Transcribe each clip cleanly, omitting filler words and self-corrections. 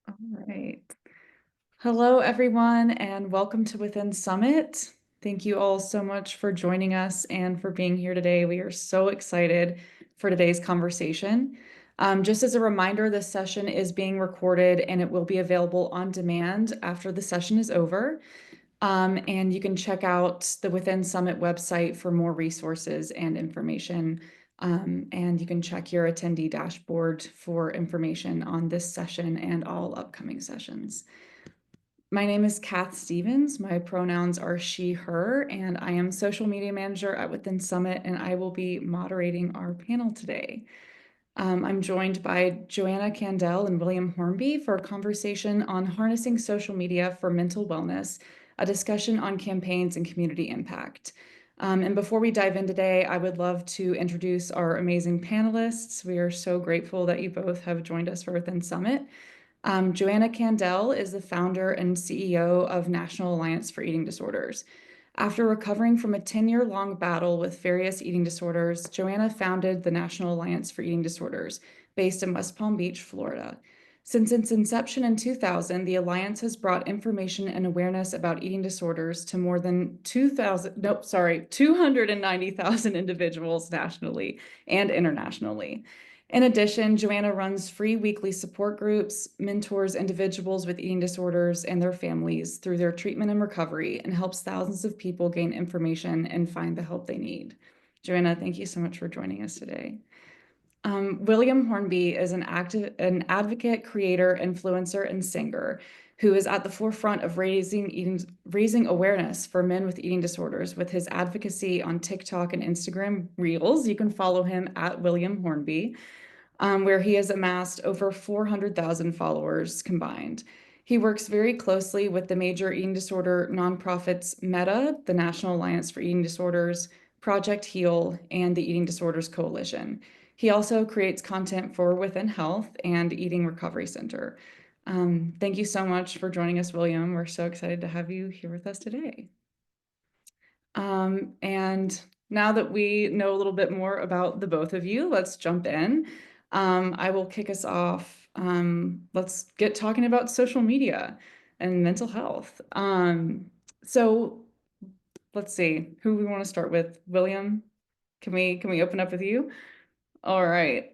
All right. Hello, everyone, and welcome to Within Summit. Thank you all so much for joining us and for being here today. We are so excited for today's conversation. Just as a reminder, this session is being recorded and it will be available on demand after the session is over. And you can check out the Within Summit website for more resources and information. And you can check your attendee dashboard for information on this session and all upcoming sessions. My name is Kath Stevens. My pronouns are she, her, and I am social media manager at Within Summit, and I will be moderating our panel today. I'm joined by Joanna Candell and William Hornby for a conversation on harnessing social media for mental wellness, a discussion on campaigns and community impact. And before we dive in today, I would love to introduce our amazing panelists. We are so grateful that you both have joined us for Within Summit. Joanna Candell is the founder and CEO of National Alliance for Eating Disorders. After recovering from a 10-year-long battle with various eating disorders, Joanna founded the National Alliance for Eating Disorders, based in West Palm Beach, Florida. Since its inception in 2000, the Alliance has brought information and awareness about eating disorders to more than 290,000 individuals nationally and internationally. In addition, Joanna runs free weekly support groups, mentors individuals with eating disorders and their families through their treatment and recovery, and helps thousands of people gain information and find the help they need. Joanna, thank you so much for joining us today. William Hornby is an advocate, creator, influencer, and singer who is at the forefront of raising awareness for men with eating disorders with his advocacy on TikTok and Instagram Reels. You can follow him at William Hornby, where he has amassed over 400,000 followers combined. He works very closely with the major eating disorder nonprofits Meta, the National Alliance for Eating Disorders, Project Heal, and the Eating Disorders Coalition. He also creates content for Within Health and Eating Recovery Center. Thank you so much for joining us, William. We're so excited to have you here with us today. And now that we know a little bit more about the both of you, let's jump in. I will kick us off. Let's get talking about social media and mental health. So let's see who we want to start with. William, can we open up with you? All right.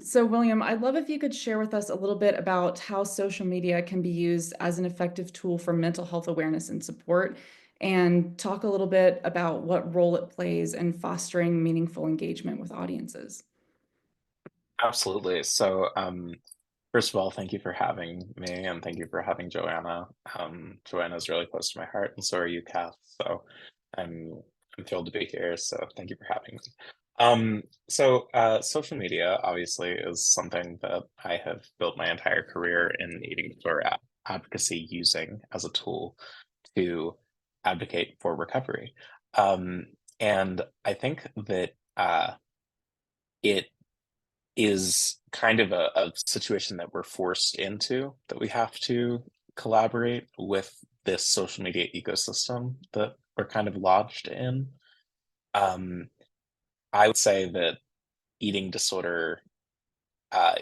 So William, I'd love if you could share with us a little bit about how social media can be used as an effective tool for mental health awareness and support, and talk a little bit about what role it plays in fostering meaningful engagement with audiences. Absolutely. First of all, thank you for having me, and thank you for having Joanna. Joanna is really close to my heart, and so are you, Kath. So I'm I'm thrilled to be here. So thank you for having me. Social media obviously is something that I have built my entire career in eating disorder advocacy using as a tool to advocate for recovery. Um, and I think that it is kind of a situation that we're forced into, that we have to collaborate with this social media ecosystem that we're kind of lodged in. Um, I would say that eating disorder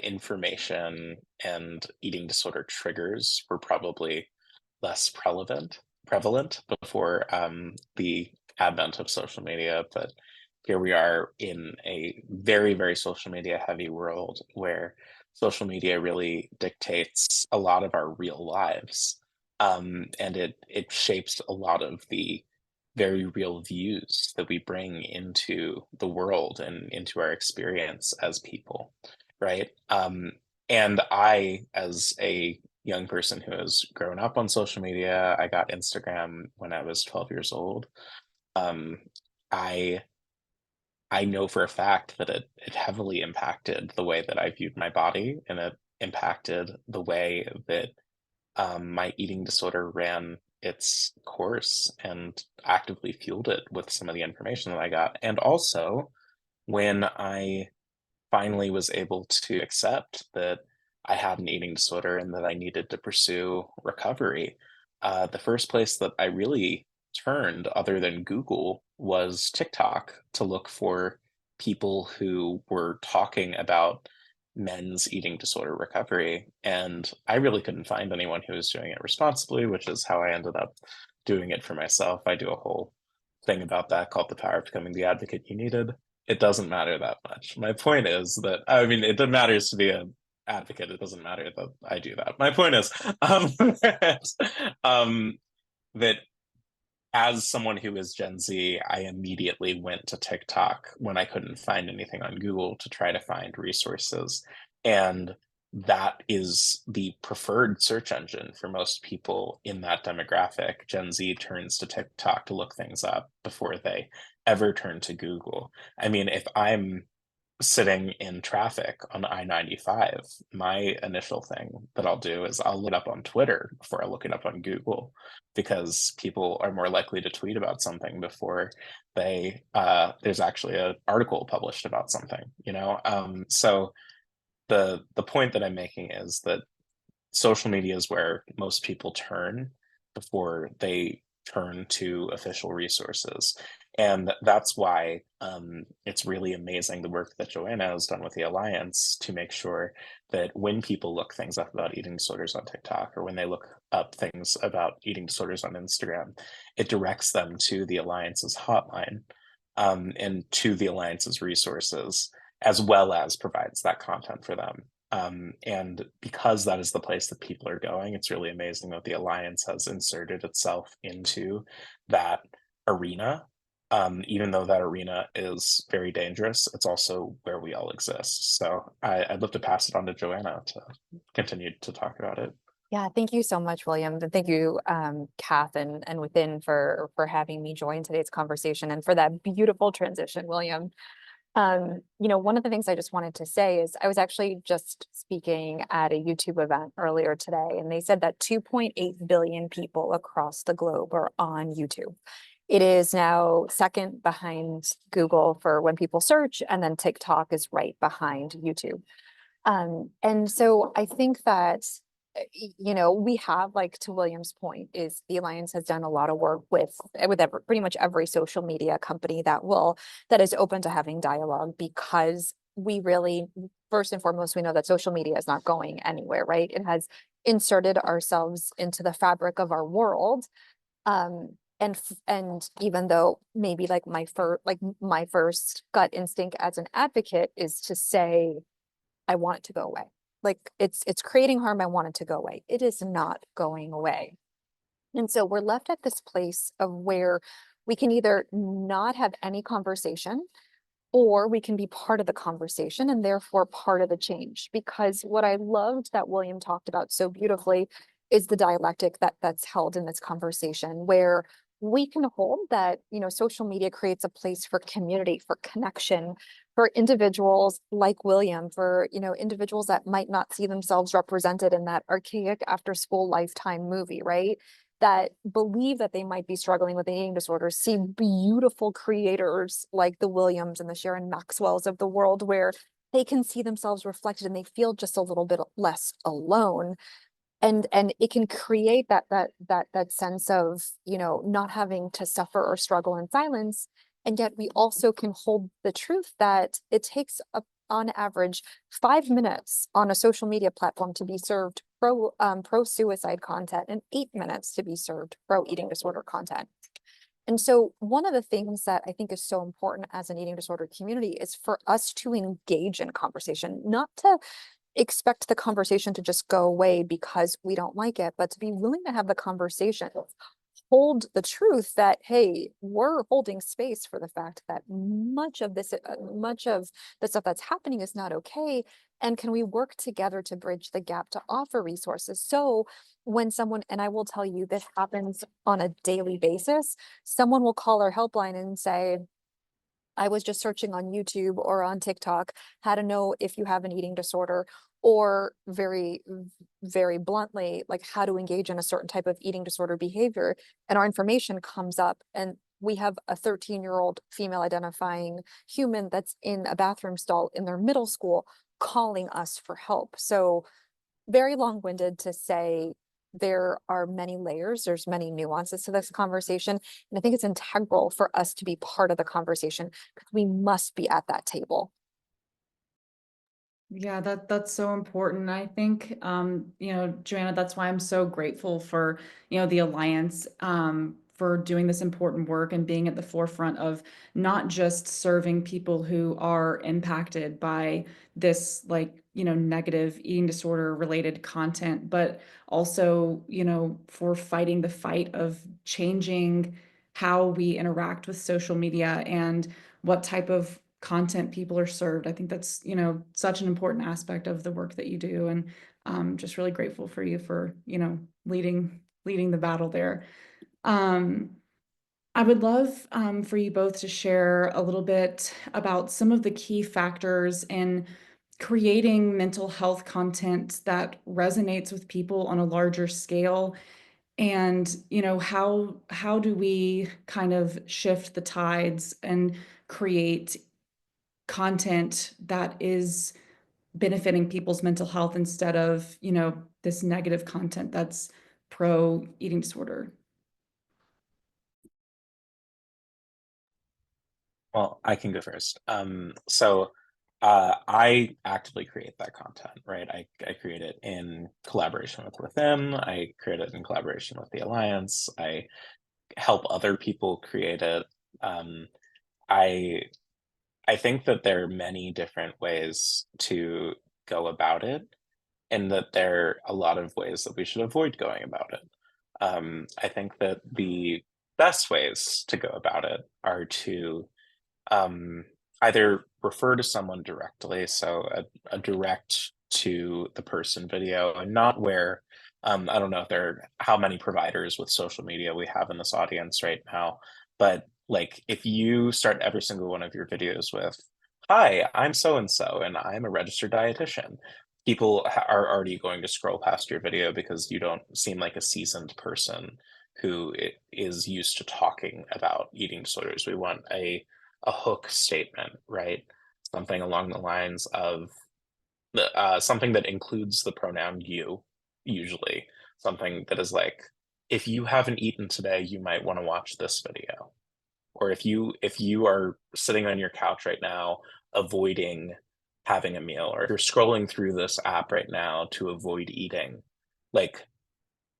information and eating disorder triggers were probably less prevalent before the advent of social media, but here we are in a very, very social media heavy world where social media really dictates a lot of our real lives. And it shapes a lot of the very real views that we bring into the world and into our experience as people, right? And I, as a young person who has grown up on social media, I got Instagram when I was 12 years old. Um, I I know for a fact that it heavily impacted the way that I viewed my body, and it impacted the way that my eating disorder ran its course and actively fueled it with some of the information that I got. And also, when I finally was able to accept that I had an eating disorder and that I needed to pursue recovery, the first place that I really turned, other than Google, was TikTok to look for people who were talking about men's eating disorder recovery. And I really couldn't find anyone who was doing it responsibly, which is how I ended up doing it for myself. I do a whole thing about that called The Power of Becoming the Advocate You Needed. It doesn't matter that much. My point is that, I mean, it matters to be an advocate. It doesn't matter that I do that. My point is um, that as someone who is Gen Z, I immediately went to TikTok when I couldn't find anything on Google to try to find resources. And that is the preferred search engine for most people in that demographic. Gen Z turns to TikTok to look things up before they ever turn to Google. I mean, if I'm sitting in traffic on I-95, my initial thing that I'll do is I'll look it up on Twitter before I look it up on Google, because people are more likely to tweet about something before they there's actually an article published about something, you know? So the point that I'm making is that social media is where most people turn before they turn to official resources. And that's why it's really amazing the work that Joanna has done with the Alliance to make sure that when people look things up about eating disorders on TikTok, or when they look up things about eating disorders on Instagram, it directs them to the Alliance's hotline, and to the Alliance's resources, as well as provides that content for them. And because that is the place that people are going, it's really amazing that the Alliance has inserted itself into that arena. Even though that arena is very dangerous, it's also where we all exist. So I'd love to pass it on to Joanna to continue to talk about it. Yeah, thank you so much, William. And thank you, Kath and Within for having me join today's conversation and for that beautiful transition, William. One of the things I just wanted to say is I was actually just speaking at a YouTube event earlier today, and they said that 2.8 billion people across the globe are on YouTube. It is now second behind Google for when people search, and then TikTok is right behind YouTube. And so I think that, we have, like, to William's point, is the Alliance has done a lot of work with pretty much every social media company that is open to having dialogue, because we really, first and foremost, we know that social media is not going anywhere, right? It has inserted ourselves into the fabric of our world. And even though maybe like my first gut instinct as an advocate is to say, I want it to go away. Like, it's creating harm. I want it to go away. It is not going away. And so we're left at this place of where we can either not have any conversation, or we can be part of the conversation and therefore part of the change. Because what I loved that William talked about so beautifully is the dialectic that's held in this conversation, where we can hold that, social media creates a place for community, for connection, for individuals like William, for, individuals that might not see themselves represented in that archaic after school Lifetime movie, right? That believe that they might be struggling with an eating disorder, see beautiful creators like the Williams and the Sharon Maxwells of the world, where they can see themselves reflected and they feel just a little bit less alone. And it can create that sense of, not having to suffer or struggle in silence. And yet we also can hold the truth that it takes on average 5 minutes on a social media platform to be served pro suicide content, and 8 minutes to be served pro eating disorder content. And so one of the things that I think is so important as an eating disorder community is for us to engage in conversation, not to expect the conversation to just go away because we don't like it, but to be willing to have the conversation, hold the truth that, hey, we're holding space for the fact that much of the stuff that's happening is not okay. And can we work together to bridge the gap, to offer resources? So when someone, and I will tell you, this happens on a daily basis, someone will call our helpline and say, I was just searching on YouTube or on TikTok how to know if you have an eating disorder, or very, very bluntly, like how to engage in a certain type of eating disorder behavior. And our information comes up, and we have a 13-year-old female identifying human that's in a bathroom stall in their middle school calling us for help. So very long-winded to say, there are many layers, there's many nuances to this conversation. And I think it's integral for us to be part of the conversation, because we must be at that table. Yeah, that's so important. I think, Joanna, that's why I'm so grateful for, the Alliance, for doing this important work and being at the forefront of not just serving people who are impacted by this, like, negative eating disorder related content, but also, for fighting the fight of changing how we interact with social media and what type of content people are served. I think that's, such an important aspect of the work that you do. And just really grateful for you for, leading the battle there. Um, I would love for you both to share a little bit about some of the key factors in creating mental health content that resonates with people on a larger scale. And, how do we kind of shift the tides and create content that is benefiting people's mental health instead of, this negative content that's pro eating disorder? Well, I can go first. I actively create that content, right? I create it in collaboration with Within. I create it in collaboration with the Alliance. I help other people create it. Um, I I think that there are many different ways to go about it, and that there are a lot of ways that we should avoid going about it. I think that the best ways to go about it are to um, either refer to someone directly, so a direct to the person video, and not where I don't know if there are how many providers with social media we have in this audience right now, but like if you start every single one of your videos with, "Hi, I'm so and so, and I'm a registered dietitian." People are already going to scroll past your video because you don't seem like a seasoned person who is used to talking about eating disorders. We want a hook statement, right? Something along the lines of something that includes the pronoun you, usually. Something that is like, if you haven't eaten today, you might want to watch this video. Or if you are sitting on your couch right now, avoiding having a meal, or if you're scrolling through this app right now to avoid eating, like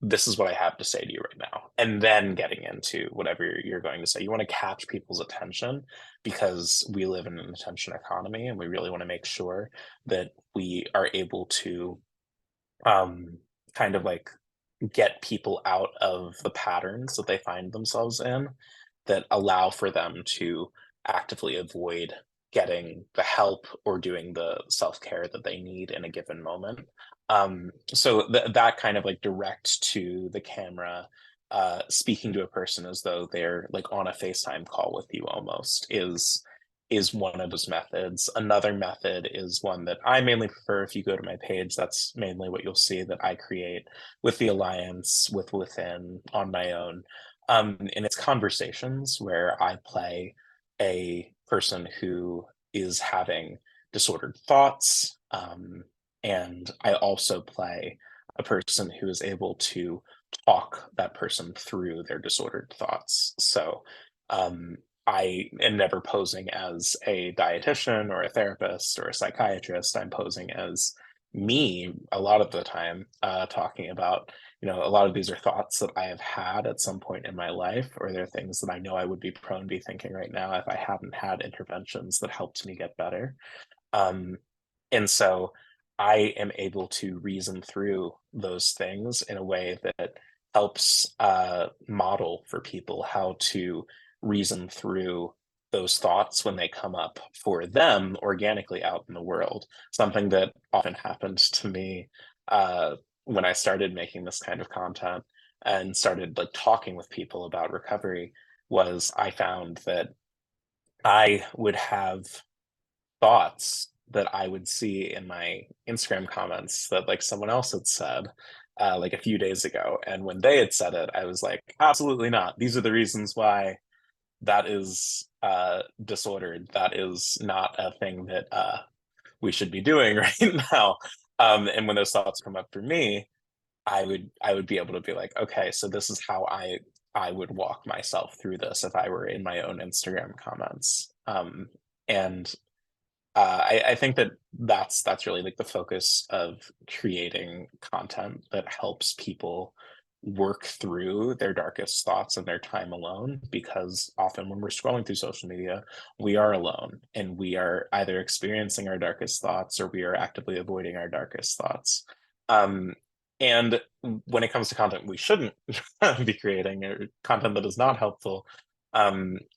this is what I have to say to you right now. And then getting into whatever you're going to say. You want to catch people's attention because we live in an attention economy, and we really want to make sure that we are able to um, kind of like get people out of the patterns that they find themselves in that allow for them to actively avoid getting the help or doing the self-care that they need in a given moment. So that kind of like direct to the camera, speaking to a person as though they're like on a FaceTime call with you almost is one of those methods. Another method is one that I mainly prefer. If you go to my page, that's mainly what you'll see that I create with the Alliance, with Within, on my own. And it's conversations where I play a person who is having disordered thoughts. And I also play a person who is able to talk that person through their disordered thoughts. So um, I am never posing as a dietitian or a therapist or a psychiatrist. I'm posing as me a lot of the time, talking about, a lot of these are thoughts that I have had at some point in my life, or they're things that I know I would be prone to be thinking right now if I hadn't had interventions that helped me get better. Um, and so I am able to reason through those things in a way that helps model for people how to reason through those thoughts when they come up for them organically out in the world. Something that often happened to me when I started making this kind of content and started like talking with people about recovery was I found that I would have thoughts that I would see in my Instagram comments that like someone else had said like a few days ago. And when they had said it, I was like, absolutely not. These are the reasons why that is disordered. That is not a thing that we should be doing right now. And when those thoughts come up for me, I would be able to be like, okay, so this is how I would walk myself through this if I were in my own Instagram comments. And I think that that's really like the focus of creating content that helps people work through their darkest thoughts and their time alone, because often when we're scrolling through social media, we are alone and we are either experiencing our darkest thoughts or we are actively avoiding our darkest thoughts. Um, and when it comes to content we shouldn't be creating, or content that is not helpful,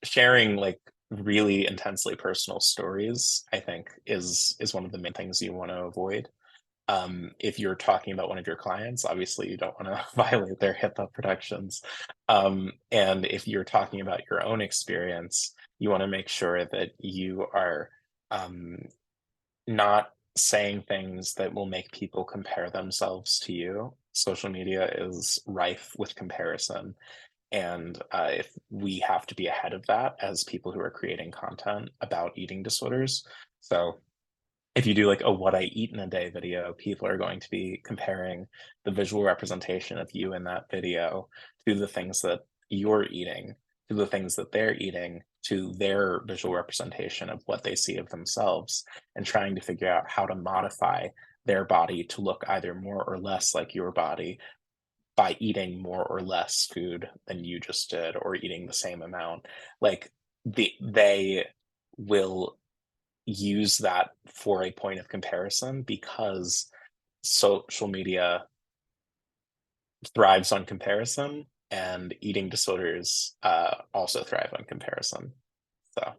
sharing like really intensely personal stories, I think is one of the main things you want to avoid. If you're talking about one of your clients, obviously you don't want to violate their HIPAA protections. And if you're talking about your own experience, you want to make sure that you are um, not saying things that will make people compare themselves to you. Social media is rife with comparison, and if we have to be ahead of that as people who are creating content about eating disorders. So if you do like a what I eat in a day video, people are going to be comparing the visual representation of you in that video to the things that you're eating, to the things that they're eating, to their visual representation of what they see of themselves, and trying to figure out how to modify their body to look either more or less like your body by eating more or less food than you just did, or eating the same amount. Like they will use that for a point of comparison, because social media thrives on comparison, and eating disorders also thrive on comparison. So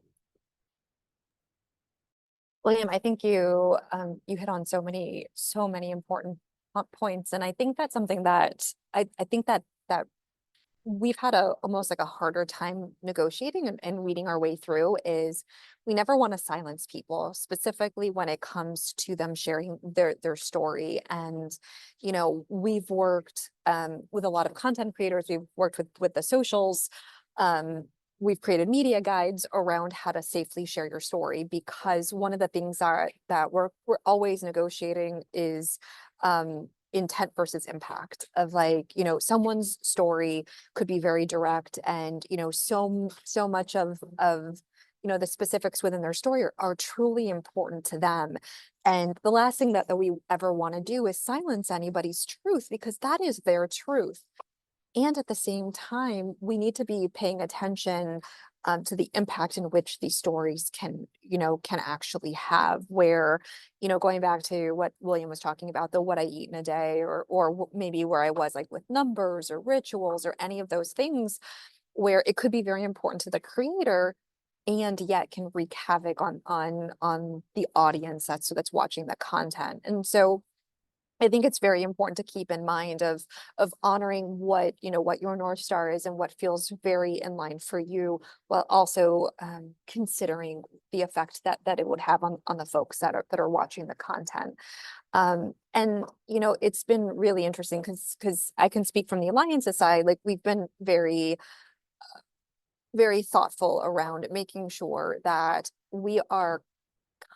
William, I think you hit on so many important points, and I think that's something that I think that we've had almost like a harder time negotiating and reading our way through. Is we never want to silence people, specifically when it comes to them sharing their story. And we've worked with a lot of content creators. We've worked with the socials. Um, we've created media guides around how to safely share your story, because one of the things that we're always negotiating is intent versus impact of, like, someone's story could be very direct, and so much of the specifics within their story are truly important to them. And the last thing that we ever want to do is silence anybody's truth, because that is their truth. And at the same time, we need to be paying attention to the impact in which these stories can actually have, where, going back to what William was talking about, the what I eat in a day, or maybe where I was, like, with numbers or rituals or any of those things, where it could be very important to the creator, and yet can wreak havoc on the audience that's watching the content. And so I think it's very important to keep in mind of honoring what your North Star is and what feels very in line for you, while also considering the effect that it would have on the folks that are watching the content. And it's been really interesting, because I can speak from the Alliance's side. Like, we've been very thoughtful around making sure that we are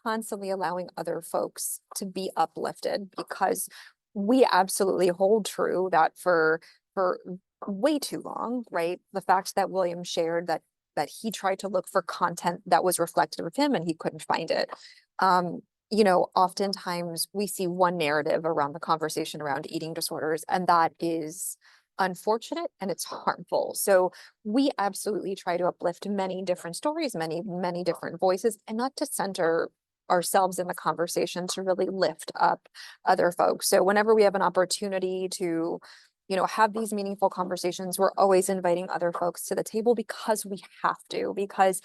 constantly allowing other folks to be uplifted, because we absolutely hold true that for way too long, right? The fact that William shared that he tried to look for content that was reflective of him and he couldn't find it. Oftentimes we see one narrative around the conversation around eating disorders, and that is unfortunate and it's harmful. So we absolutely try to uplift many different stories, many different voices, and not to center ourselves in the conversation, to really lift up other folks. So whenever we have an opportunity to have these meaningful conversations, we're always inviting other folks to the table, because we have to. Because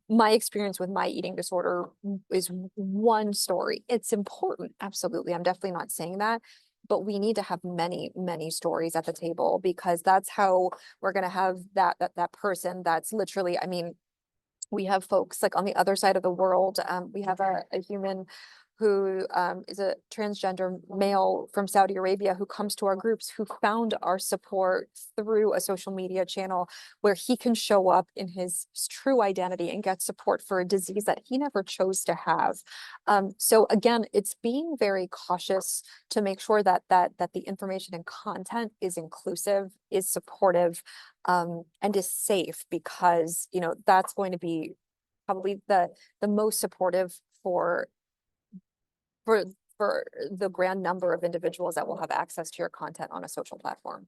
my experience with my eating disorder is one story. It's important, absolutely, I'm definitely not saying that, but we need to have many stories at the table, because that's how we're going to have that person that's literally, I mean, we have folks like on the other side of the world. We have a human who is a transgender male from Saudi Arabia, who comes to our groups, who found our support through a social media channel, where he can show up in his true identity and get support for a disease that he never chose to have. So again, it's being very cautious to make sure that the information and content is inclusive, is supportive, and is safe, because that's going to be probably the most supportive for for for the grand number of individuals that will have access to your content on a social platform.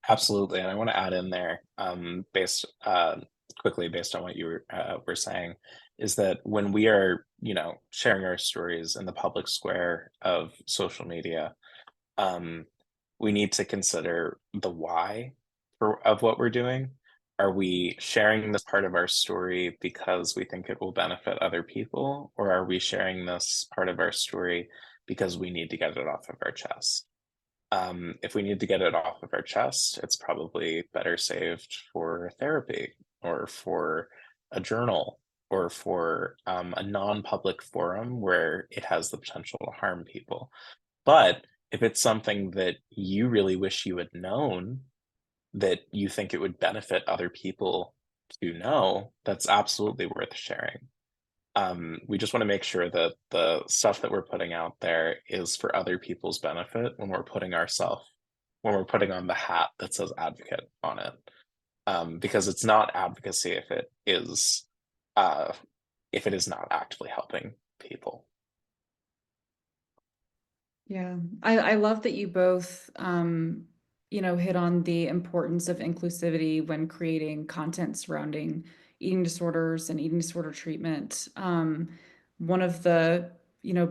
Absolutely, and I want to add in there, based quickly based on what you were saying, is that when we are, sharing our stories in the public square of social media, um, we need to consider the why of what we're doing. Are we sharing this part of our story because we think it will benefit other people, or are we sharing this part of our story because we need to get it off of our chest? If we need to get it off of our chest, it's probably better saved for therapy or for a journal or for a non-public forum where it has the potential to harm people. But if it's something that you really wish you had known, that you think it would benefit other people to know, that's absolutely worth sharing. We just want to make sure that the stuff that we're putting out there is for other people's benefit when we're putting on the hat that says advocate on it. Because it's not advocacy uh, if it is not actively helping people. Yeah, I love that you both, hit on the importance of inclusivity when creating content surrounding eating disorders and eating disorder treatment. One of the,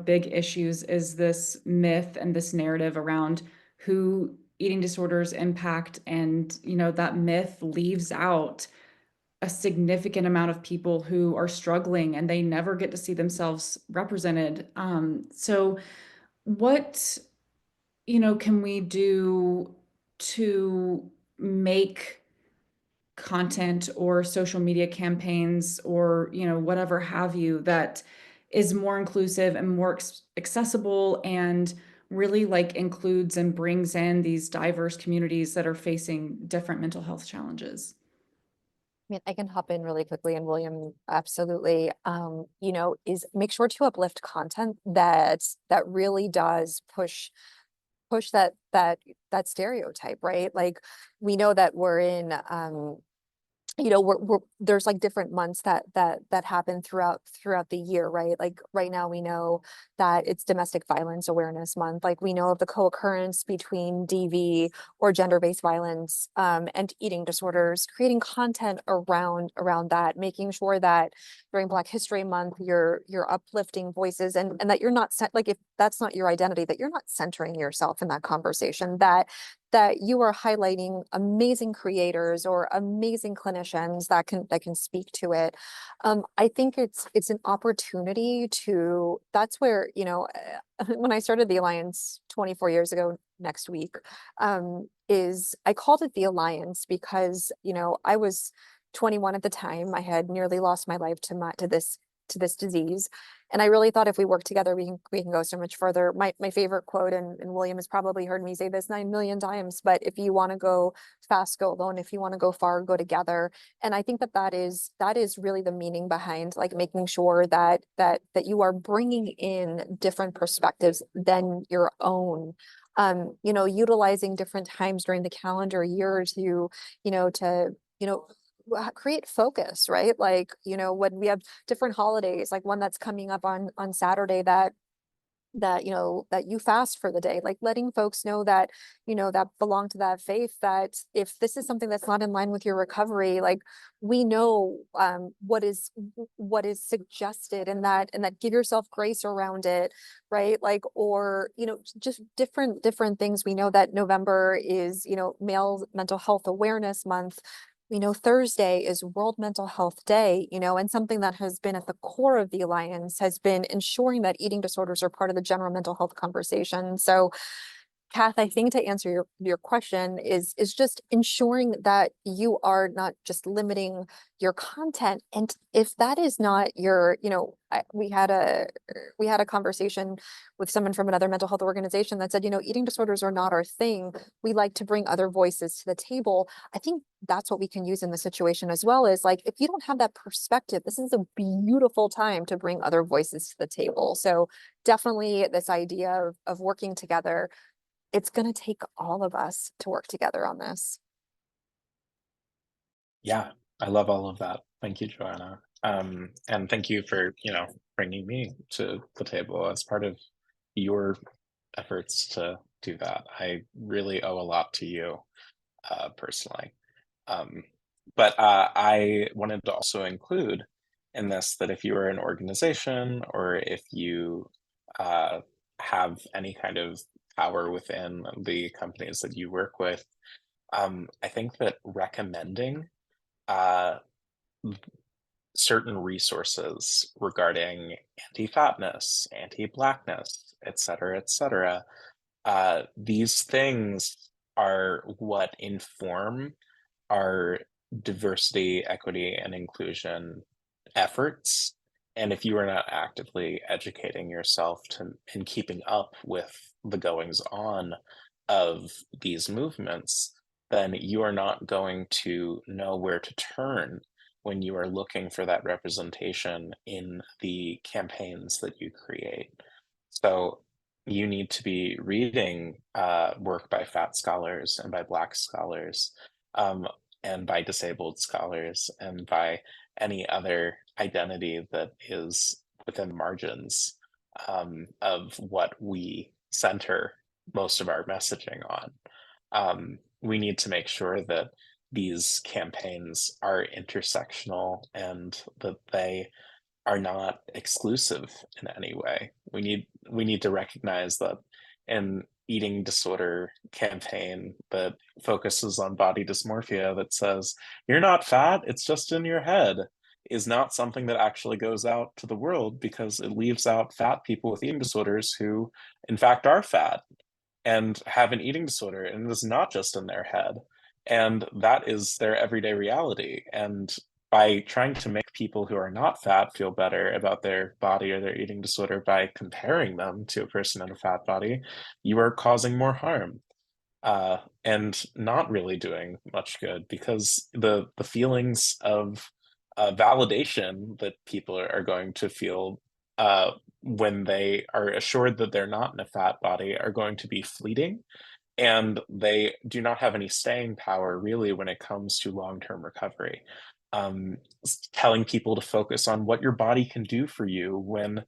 big issues is this myth and this narrative around who eating disorders impact, and, that myth leaves out a significant amount of people who are struggling and they never get to see themselves represented. So what can we do to make content or social media campaigns or, whatever have you that is more inclusive and more accessible and really like includes and brings in these diverse communities that are facing different mental health challenges? I mean, I can hop in really quickly, and William, absolutely. Is make sure to uplift content that really does push that stereotype, right? Like, we know that we're in we're there's like different months that happen throughout the year, right? Like right now we know that it's Domestic Violence Awareness Month. Like we know of the co-occurrence between DV or gender-based violence and eating disorders, creating content around that, making sure that during Black History Month you're uplifting voices, and that you're not like, if that's not your identity, that you're not centering yourself in that conversation, that you are highlighting amazing creators or amazing clinicians that can speak to it. I think it's an opportunity to, that's where, when I started the Alliance 24 years ago next week, is I called it the Alliance because, I was 21 at the time. I had nearly lost my life to this disease. And I really thought if we work together, we can go so much further. My favorite quote, and William has probably heard me say this 9 million times, but if you want to go fast, go alone. If you want to go far, go together. And I think that is really the meaning behind like making sure that you are bringing in different perspectives than your own. Utilizing different times during the calendar year to create focus, right? Like, when we have different holidays, like one that's coming up on Saturday, that you fast for the day, like letting folks know that that belong to that faith, that if this is something that's not in line with your recovery, like we know what is suggested, and that give yourself grace around it, right? Like, or just different things. We know that November is Male Mental Health Awareness Month. We know Thursday is World Mental Health Day, and something that has been at the core of the Alliance has been ensuring that eating disorders are part of the general mental health conversation. So, Kath, I think to answer your question is just ensuring that you are not just limiting your content. And if that is not your, we had a conversation with someone from another mental health organization that said, eating disorders are not our thing. We like to bring other voices to the table. I think that's what we can use in the situation as well, is like, if you don't have that perspective, this is a beautiful time to bring other voices to the table. So definitely this idea of working together. It's going to take all of us to work together on this. Yeah, I love all of that. Thank you, Joanna. And thank you for, bringing me to the table as part of your efforts to do that. I really owe a lot to you personally. Um, but I wanted to also include in this that if you are an organization or if you uh, have any kind of power within the companies that you work with, I think that recommending uh, certain resources regarding anti-fatness, anti-blackness, et cetera, these things are what inform our diversity, equity, and inclusion efforts. And if you are not actively educating yourself to and keeping up with the goings on of these movements, then you are not going to know where to turn when you are looking for that representation in the campaigns that you create. So you need to be reading work by fat scholars and by Black scholars, um, and by disabled scholars and by any other identity that is within the margins of what we center most of our messaging on. We need to make sure that these campaigns are intersectional and that they are not exclusive in any way. We need to recognize that an eating disorder campaign that focuses on body dysmorphia that says you're not fat, it's just in your head, is not something that actually goes out to the world because it leaves out fat people with eating disorders who in fact are fat and have an eating disorder, and it is not just in their head, and that is their everyday reality. And by trying to make people who are not fat feel better about their body or their eating disorder by comparing them to a person in a fat body, you are causing more harm and not really doing much good, because the feelings of validation that people are going to feel when they are assured that they're not in a fat body are going to be fleeting, and they do not have any staying power really when it comes to long-term recovery. Telling people to focus on what your body can do for you when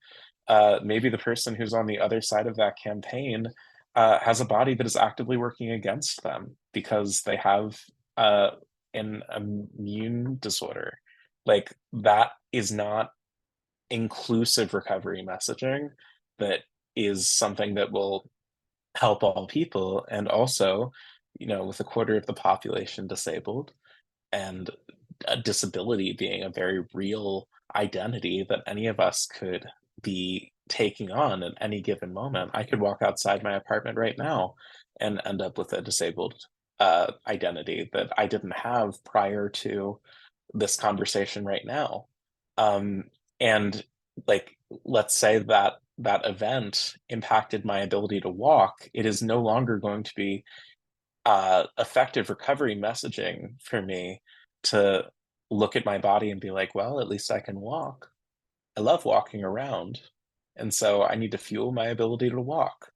maybe the person who's on the other side of that campaign has a body that is actively working against them because they have an immune disorder. Like, that is not inclusive recovery messaging that is something that will help all people. And also, with a quarter of the population disabled and a disability being a very real identity that any of us could be taking on at any given moment. I could walk outside my apartment right now and end up with a disabled identity that I didn't have prior to this conversation right now. Um, and like, let's say that that event impacted my ability to walk, it is no longer going to be effective recovery messaging for me to look at my body and be like, well, at least I can walk. I love walking around. And so I need to fuel my ability to walk.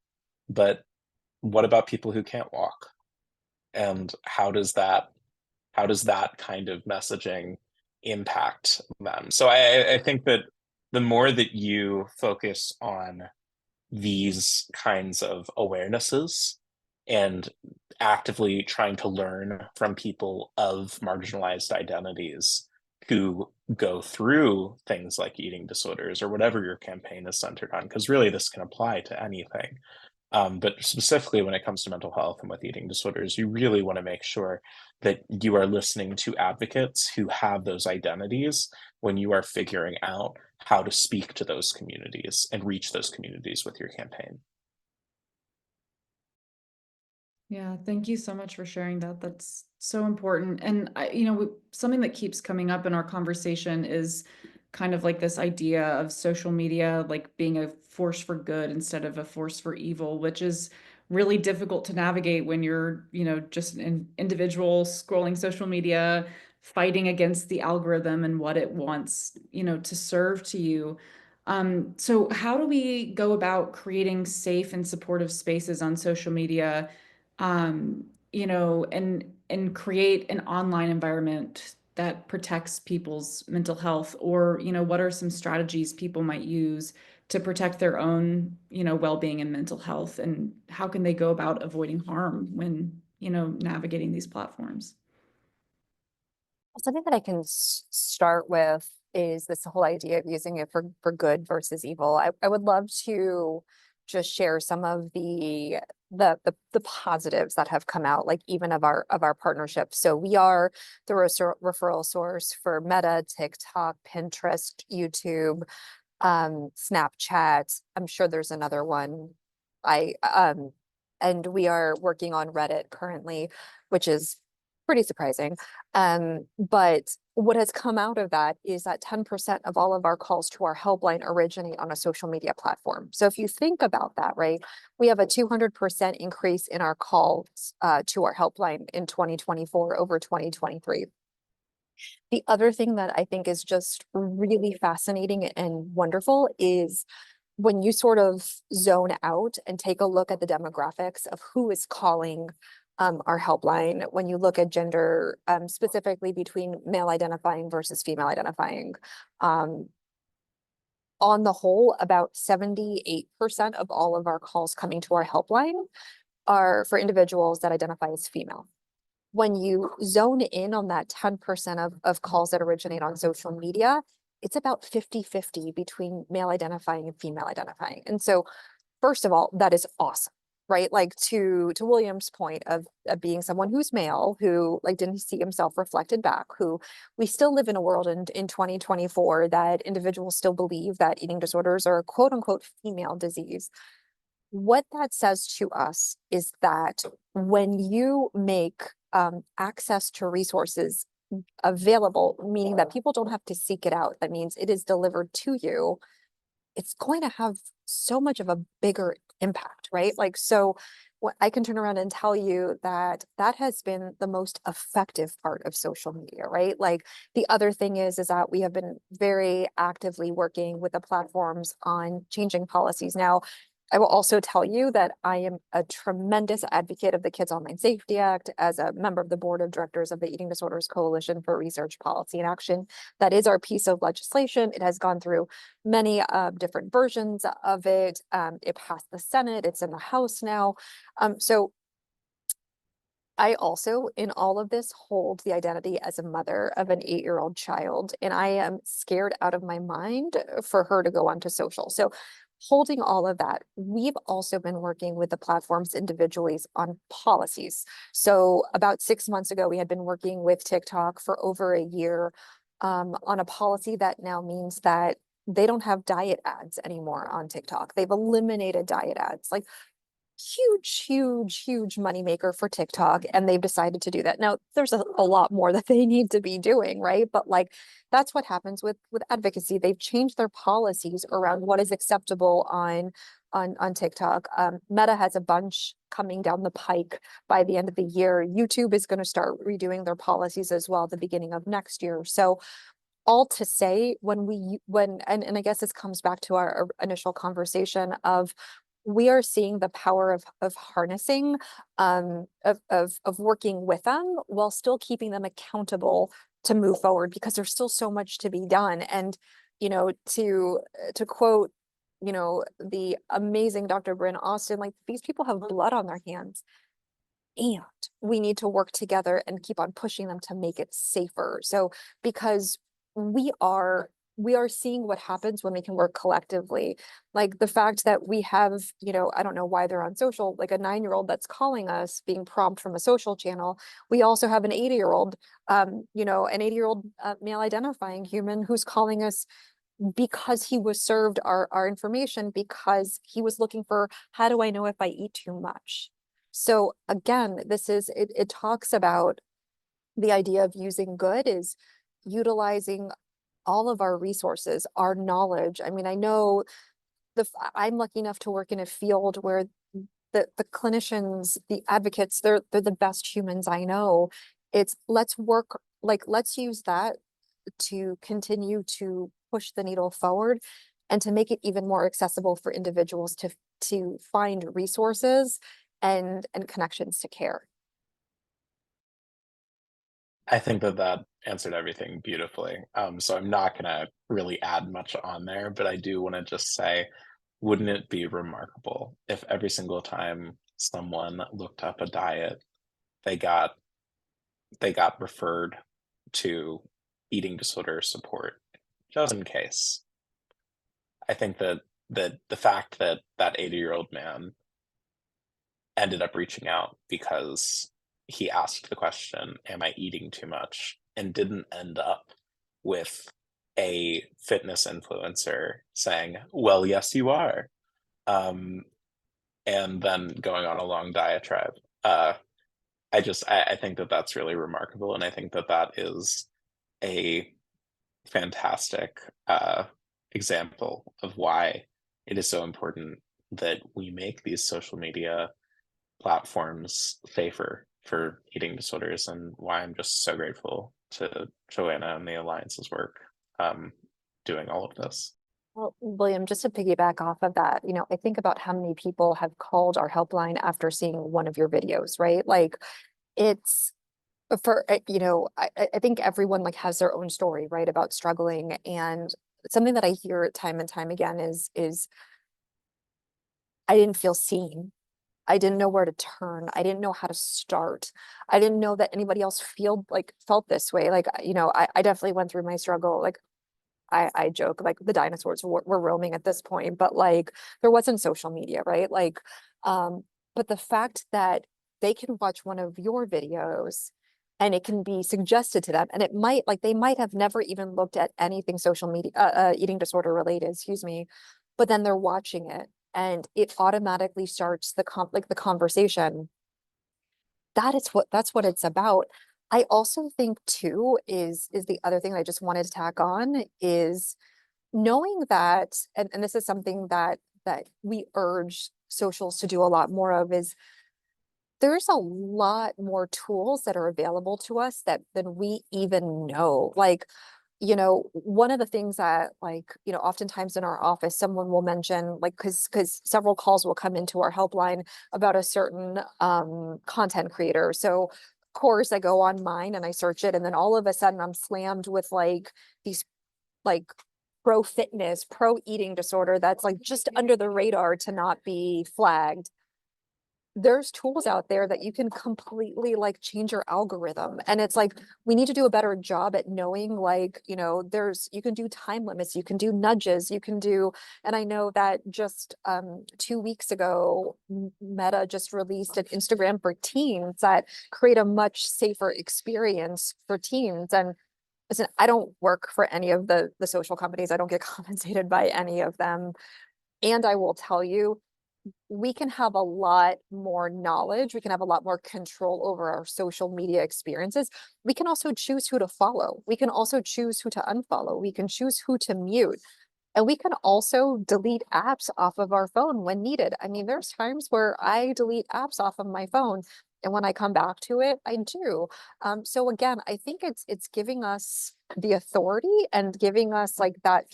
But what about people who can't walk? And how does that kind of messaging impact them? So I think that the more that you focus on these kinds of awarenesses and actively trying to learn from people of marginalized identities who go through things like eating disorders or whatever your campaign is centered on, because really this can apply to anything. But specifically when it comes to mental health and with eating disorders, you really want to make sure that you are listening to advocates who have those identities when you are figuring out how to speak to those communities and reach those communities with your campaign. Yeah, thank you so much for sharing that. That's so important. And something that keeps coming up in our conversation is kind of like this idea of social media like being a force for good instead of a force for evil, which is really difficult to navigate when you're, just an individual scrolling social media, fighting against the algorithm and what it wants, to serve to you. So how do we go about creating safe and supportive spaces on social media, and create an online environment that protects people's mental health, or, what are some strategies people might use to protect their own, well-being and mental health, and how can they go about avoiding harm when, navigating these platforms? Something that I can start with is this whole idea of using it for good versus evil. I would love to just share some of the positives that have come out, like even of our partnership. So we are the referral source for Meta, TikTok, Pinterest, YouTube, Snapchat. I'm sure there's another one. I and we are working on Reddit currently, which is pretty surprising. But what has come out of that is that 10% of all of our calls to our helpline originate on a social media platform. So if you think about that, right, we have a 200% increase in our calls to our helpline in 2024 over 2023. The other thing that I think is just really fascinating and wonderful is when you sort of zone out and take a look at the demographics of who is calling our helpline, when you look at gender, specifically between male identifying versus female identifying, on the whole, about 78% of all of our calls coming to our helpline are for individuals that identify as female. When you zone in on that 10% of calls that originate on social media, it's about 50-50 between male identifying and female identifying. And so, first of all, that is awesome, right? Like to William's point of being someone who's male, who like didn't see himself reflected back, who we still live in a world in 2024 that individuals still believe that eating disorders are a quote unquote female disease. What that says to us is that when you make access to resources available, meaning that people don't have to seek it out, that means it is delivered to you, it's going to have so much of a bigger impact, right? Like, so what I can turn around and tell you that that has been the most effective part of social media, right? Like the other thing is that we have been very actively working with the platforms on changing policies. Now, I will also tell you that I am a tremendous advocate of the Kids Online Safety Act as a member of the board of directors of the Eating Disorders Coalition for Research, Policy, and Action. That is our piece of legislation. It has gone through many different versions of it. It passed the Senate. It's in the House now. So I also, in all of this, hold the identity as a mother of an 8-year-old child, and I am scared out of my mind for her to go onto social. So holding all of that, we've also been working with the platforms individually on policies. So about 6 months ago, we had been working with TikTok for over a year on a policy that now means that they don't have diet ads anymore on TikTok. They've eliminated diet ads. Like huge moneymaker for TikTok, and they've decided to do that. Now, there's a lot more that they need to be doing, right? But like that's what happens with advocacy. They've changed their policies around what is acceptable on TikTok. Meta has a bunch coming down the pike by the end of the year. YouTube is going to start redoing their policies as well at the beginning of next year. So all to say, and I guess this comes back to our initial conversation of we are seeing the power of harnessing, of working with them while still keeping them accountable to move forward, because there's still so much to be done. And to quote the amazing Dr. Bryn Austin, like these people have blood on their hands, and we need to work together and keep on pushing them to make it safer. So because we are seeing what happens when we can work collectively. Like the fact that we have, I don't know why they're on social, like a 9-year-old that's calling us being prompt from a social channel. We also have an 80-year-old, an 80-year-old male identifying human who's calling us because he was served our information, because he was looking for, how do I know if I eat too much? So again, it talks about the idea of using good is utilizing all of our resources, our knowledge. I mean, I know I'm lucky enough to work in a field where the clinicians, the advocates, they're the best humans I know. It's let's use that to continue to push the needle forward and to make it even more accessible for individuals to find resources and connections to care. I think that that answered everything beautifully. So I'm not gonna really add much on there, but I do want to just say, wouldn't it be remarkable if every single time someone looked up a diet, they got they got referred to eating disorder support, just in case. I think that the fact that that 80-year-old man ended up reaching out because he asked the question, "Am I eating too much?" and didn't end up with a fitness influencer saying, "Well, yes, you are," um, and then going on a long diatribe. I think that that's really remarkable, and I think that that is a fantastic example of why it is so important that we make these social media platforms safer for eating disorders, and why I'm just so grateful to Joanna and the Alliance's work doing all of this. Well, William, just to piggyback off of that, I think about how many people have called our helpline after seeing one of your videos, right? Like it's for, I think everyone like has their own story, right, about struggling. And something that I hear time and time again is I didn't feel seen. I didn't know where to turn. I didn't know how to start. I didn't know that anybody else felt this way. Like, I definitely went through my struggle. Like I joke like the dinosaurs were roaming at this point, but like there wasn't social media, right? Like, but the fact that they can watch one of your videos and it can be suggested to them, and it might like they might have never even looked at anything social media, eating disorder related, excuse me, but then they're watching it and it automatically starts the conversation. That's what it's about. I also think too is the other thing I just wanted to tack on is knowing that, and this is something that we urge socials to do a lot more of, is there's a lot more tools that are available to us that than we even know. Like, one of the things that like, oftentimes in our office, someone will mention like, because several calls will come into our helpline about a certain content creator. So of course I go on mine and I search it, and then all of a sudden I'm slammed with like these like pro fitness, pro eating disorder that's like just under the radar to not be flagged. There's tools out there that you can completely like change your algorithm. And it's like, we need to do a better job at knowing, like, you can do time limits, you can do nudges, you can do, and I know that just 2 weeks ago, Meta just released an Instagram for teens that create a much safer experience for teens. And listen, I don't work for any of the social companies. I don't get compensated by any of them. And I will tell you, we can have a lot more knowledge. We can have a lot more control over our social media experiences. We can also choose who to follow. We can also choose who to unfollow. We can choose who to mute. And we can also delete apps off of our phone when needed. I mean, there's times where I delete apps off of my phone, and when I come back to it, I do. So again, I think it's giving us the authority and giving us like that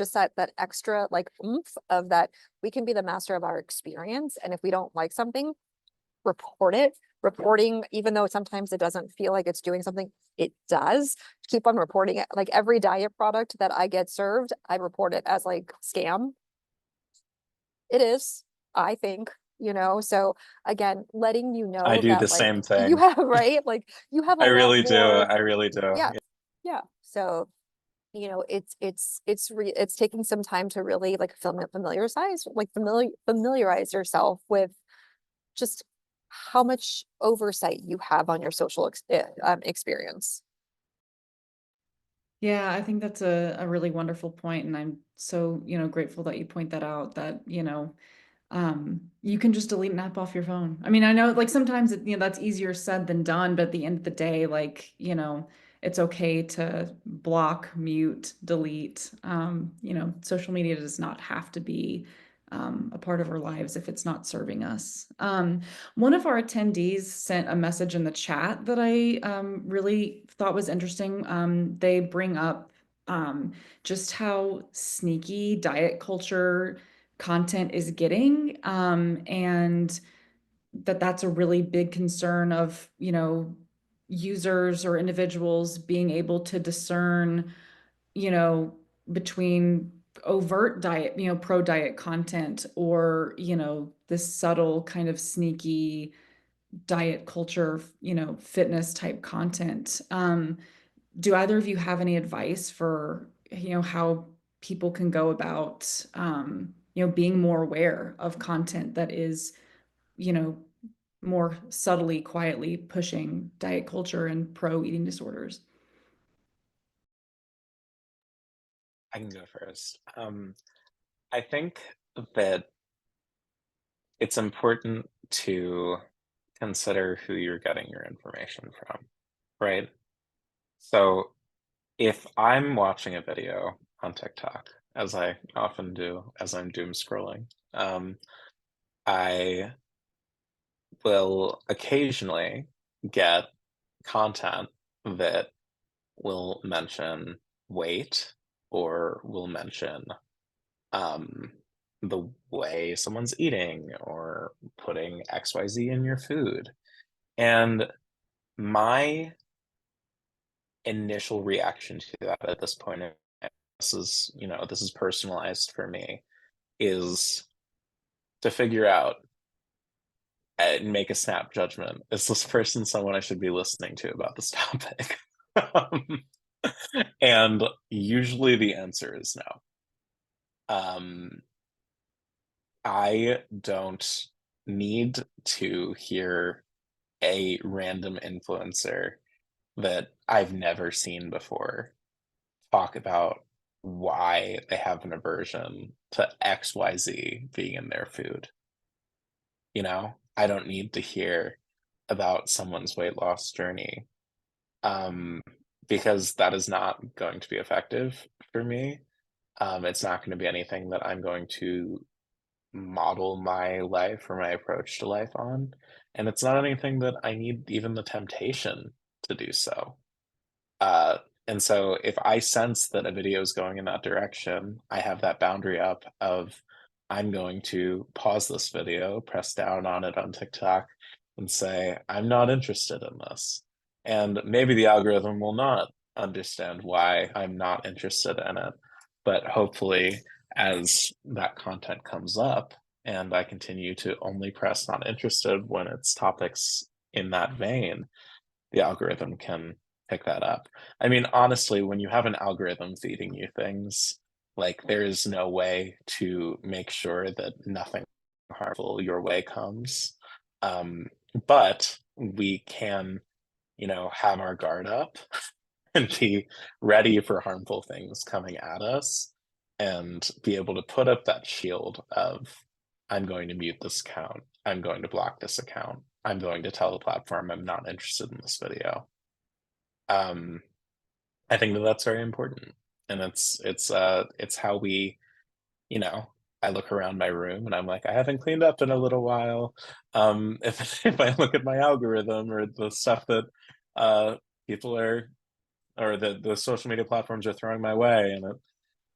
extra like oomph of that we can be the master of our experience. And if we don't like something, report it. Reporting, even though sometimes it doesn't feel like it's doing something, it does. Keep on reporting it. Like every diet product that I get served, I report it as like scam. It is, I think, so again, letting you I know do the that like same you thing. have, right? Like you have a I lot really do. more. I really do. Yeah. Yeah. So, it's taking some time to really like familiarize yourself with just how much oversight you have on your social experience. Yeah, I think that's a really wonderful point, and I'm so, grateful that you point that out, that, you can just delete an app off your phone. I mean, I know like sometimes that's easier said than done, but at the end of the day, like, it's okay to block, mute, delete. Social media does not have to be a part of our lives if it's not serving us. One of our attendees sent a message in the chat that I really thought was interesting. They bring up just how sneaky diet culture content is getting, and that's a really big concern of, users or individuals being able to discern, between overt diet, pro diet content, or, this subtle kind of sneaky diet culture, fitness type content. Do either of you have any advice for, how people can go about, being more aware of content that is, you know, more subtly, quietly pushing diet culture and pro eating disorders? I can go first. I think that it's important to consider who you're getting your information from, right? So if I'm watching a video on TikTok, as I often do as I'm doom scrolling, I will occasionally get content that will mention weight or will mention um, the way someone's eating or putting XYZ in your food. And my initial reaction to that at this point, this is personalized for me, is to figure out and make a snap judgment. Is this person someone I should be listening to about this topic? Um, and usually the answer is no. Um, I don't need to hear a random influencer that I've never seen before talk about why they have an aversion to XYZ being in their food. I don't need to hear about someone's weight loss journey, um, because that is not going to be effective for me. It's not going to be anything that I'm going to model my life or my approach to life on. And it's not anything that I need even the temptation to do so. Uh, and so if I sense that a video is going in that direction, I have that boundary up of I'm going to pause this video, press down on it on TikTok, and say, I'm not interested in this. And maybe the algorithm will not understand why I'm not interested in it. But hopefully, as that content comes up and I continue to only press not interested when it's topics in that vein, the algorithm can pick that up. I mean, honestly, when you have an algorithm feeding you things, like there is no way to make sure that nothing harmful your way comes. Um, but we can, have our guard up and be ready for harmful things coming at us and be able to put up that shield of I'm going to mute this account, I'm going to block this account, I'm going to tell the platform I'm not interested in this video. um I think that that's very important, and it's how we, you know I look around my room and I'm like, I haven't cleaned up in a little while. If I look at my algorithm or the stuff that people are, or the social media platforms are throwing my way, and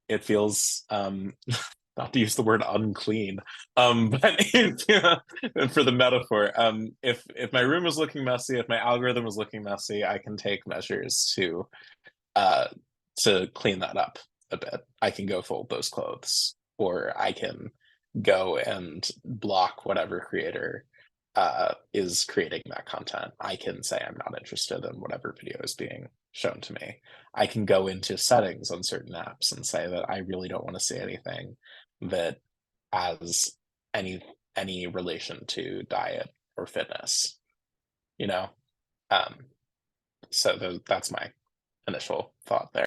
it feels, not to use the word unclean, but for the metaphor, if my room is looking messy, if my algorithm is looking messy, I can take measures uh, to clean that up a bit. I can go fold those clothes, or I can go and block whatever creator is creating that content. I can say I'm not interested in whatever video is being shown to me. I can go into settings on certain apps and say that I really don't want to see anything that has any relation to diet or fitness. You know, um, so that's my initial thought there.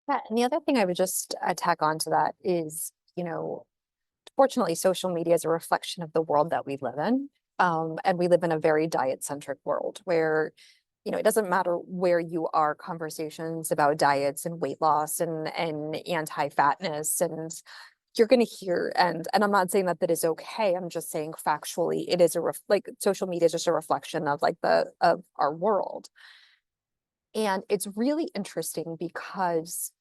Yeah, and the other thing I would just tack on to that is, fortunately, social media is a reflection of the world that we live in. And we live in a very diet-centric world where, it doesn't matter where you are, conversations about diets and weight loss and anti-fatness, and you're going to hear, and I'm not saying that that is okay. I'm just saying factually, it is like social media is just a reflection of of our world. And it's really interesting because,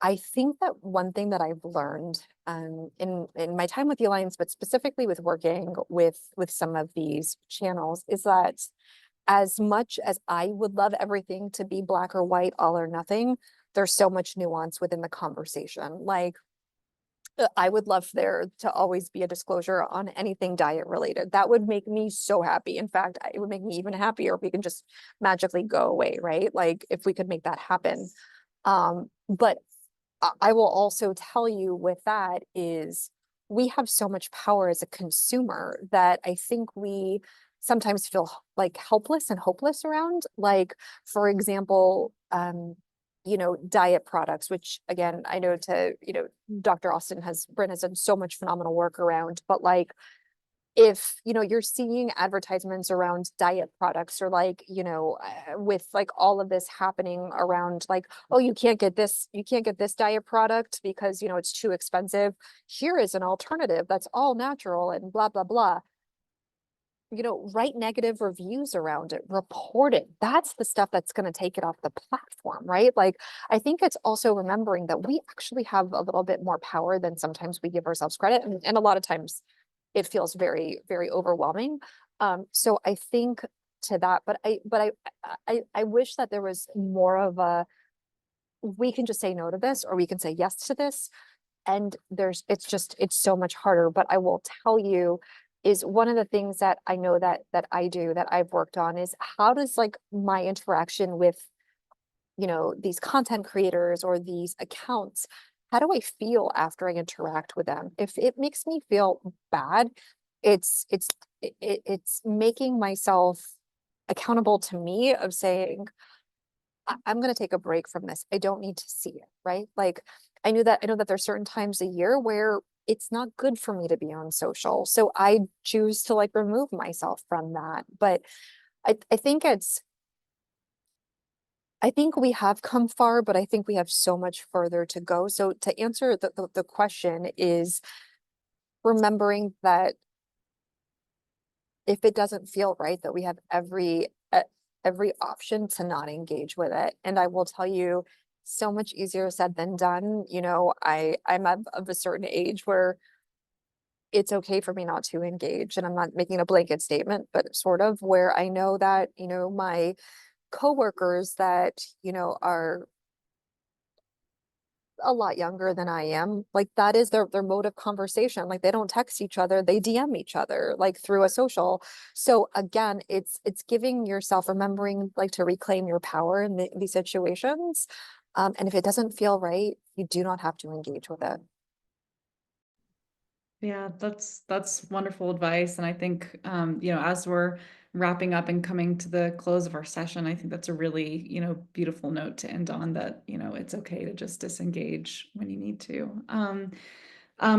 I think that one thing that I've learned in my time with the Alliance, but specifically with working with some of these channels, is that as much as I would love everything to be black or white, all or nothing, there's so much nuance within the conversation. Like, I would love there to always be a disclosure on anything diet related. That would make me so happy. In fact, it would make me even happier if we can just magically go away, right? Like if we could make that happen. But I will also tell you with that is we have so much power as a consumer that I think we sometimes feel like helpless and hopeless around. Like, for example, diet products, which again, I know Dr. Brent has done so much phenomenal work around, but like, if you're seeing advertisements around diet products or like with like all of this happening around like, oh, you can't get this diet product because it's too expensive, here is an alternative that's all natural and blah blah blah, write negative reviews around it, report it. That's the stuff that's going to take it off the platform, right? Like, I think it's also remembering that we actually have a little bit more power than sometimes we give ourselves credit, and a lot of times it feels very, very overwhelming. So I think to that, but I wish that there was more of a, we can just say no to this or we can say yes to this. And it's so much harder. But I will tell you, is one of the things that I know that I've worked on is how does like my interaction with these content creators or these accounts, how do I feel after I interact with them? If it makes me feel bad, it's making myself accountable to me of saying, I'm going to take a break from this. I don't need to see it, right? Like I know that there's certain times a year where it's not good for me to be on social. So I choose to like remove myself from that. But I think we have come far, but I think we have so much further to go. So to answer the question is remembering that if it doesn't feel right, that we have every option to not engage with it. And I will tell you, so much easier said than done. I'm of a certain age where it's okay for me not to engage. And I'm not making a blanket statement, but sort of where I know that, my coworkers that, are a lot younger than I am, like that is their mode of conversation. Like they don't text each other, they DM each other like through a social. So again, it's giving yourself, remembering like to reclaim your power in these situations. And if it doesn't feel right, you do not have to engage with it. Yeah, that's wonderful advice. And I think, as we're wrapping up and coming to the close of our session, I think that's a really, beautiful note to end on, that, it's okay to just disengage when you need to.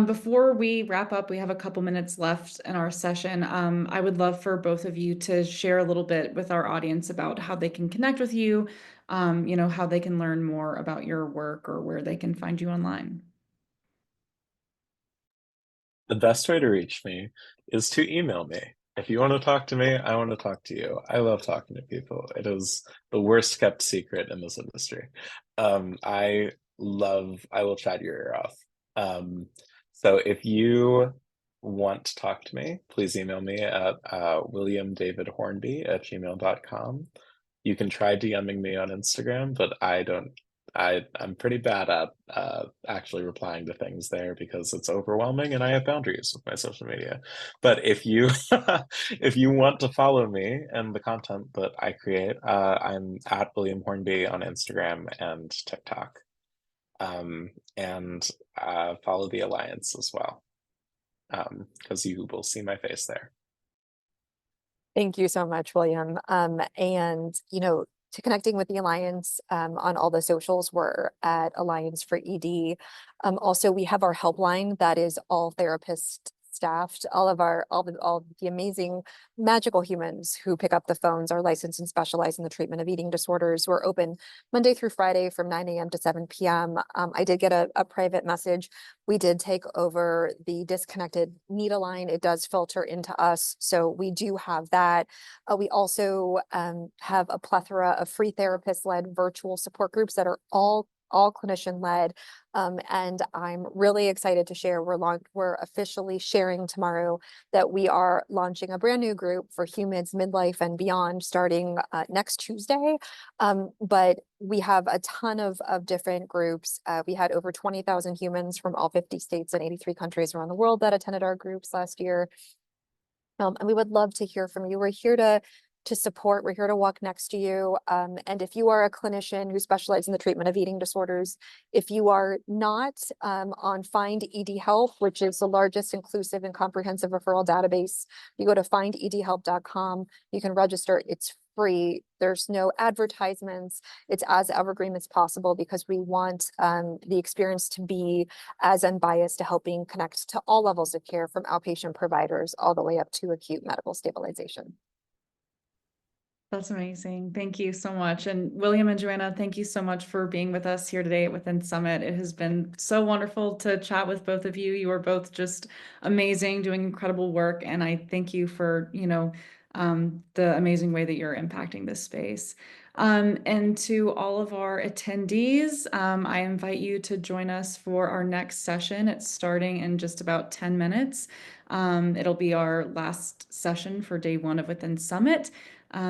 Before we wrap up, we have a couple minutes left in our session. I would love for both of you to share a little bit with our audience about how they can connect with you, how they can learn more about your work or where they can find you online. The best way to reach me is to email me. If you want to talk to me, I want to talk to you. I love talking to people. It is the worst kept secret in this industry. I will chat your ear off. So if you want to talk to me, please email me at williamdavidhornby@gmail.com. You can try DMing me on Instagram, but I'm pretty bad at actually replying to things there because it's overwhelming and I have boundaries with my social media. But if you if you want to follow me and the content that I create, I'm at William Hornby on Instagram and TikTok. And follow the Alliance as well, because you will see my face there. Thank you so much, William. And to connecting with the Alliance on all the socials, we're at Alliance for ED. Also, we have our helpline that is all therapist staffed. All the amazing magical humans who pick up the phones are licensed and specialize in the treatment of eating disorders. We're open Monday through Friday from 9 a.m. to 7 p.m. I did get a private message. We did take over the disconnected Nita line. It does filter into us, so we do have that. We also have a plethora of free therapist-led virtual support groups that are all all clinician led. And I'm really excited to share, we're officially sharing tomorrow that we are launching a brand new group for humans midlife and beyond starting next Tuesday. But we have a ton of different groups. We had over 20,000 humans from all 50 states and 83 countries around the world that attended our groups last year. And we would love to hear from you. We're here to support, we're here to walk next to you. And if you are a clinician who specializes in the treatment of eating disorders, if you are not on Find ED Health, which is the largest inclusive and comprehensive referral database, you go to findedhealth.com, you can register, it's free. There's no advertisements. It's as evergreen as possible because we want the experience to be as unbiased to helping connect to all levels of care from outpatient providers all the way up to acute medical stabilization. That's amazing. Thank you so much. And William and Joanna, thank you so much for being with us here today at Within Summit. It has been so wonderful to chat with both of you. You are both just amazing, doing incredible work. And I thank you for, the amazing way that you're impacting this space. And to all of our attendees, I invite you to join us for our next session. It's starting in just about 10 minutes. It'll be our last session for day 1 of Within Summit.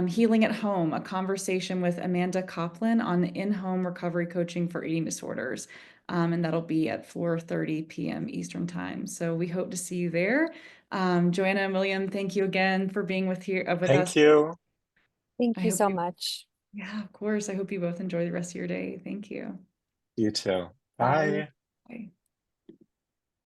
Healing at Home, a conversation with Amanda Coplin on in-home recovery coaching for eating disorders. And that'll be at 4:30 p.m. Eastern Time. So we hope to see you there. Joanna and William, thank you again for being with us. Thank you. Thank I you hope so much. Yeah, of course. I hope you both enjoy the rest of your day. Thank you. You too. Bye. Bye. Bye.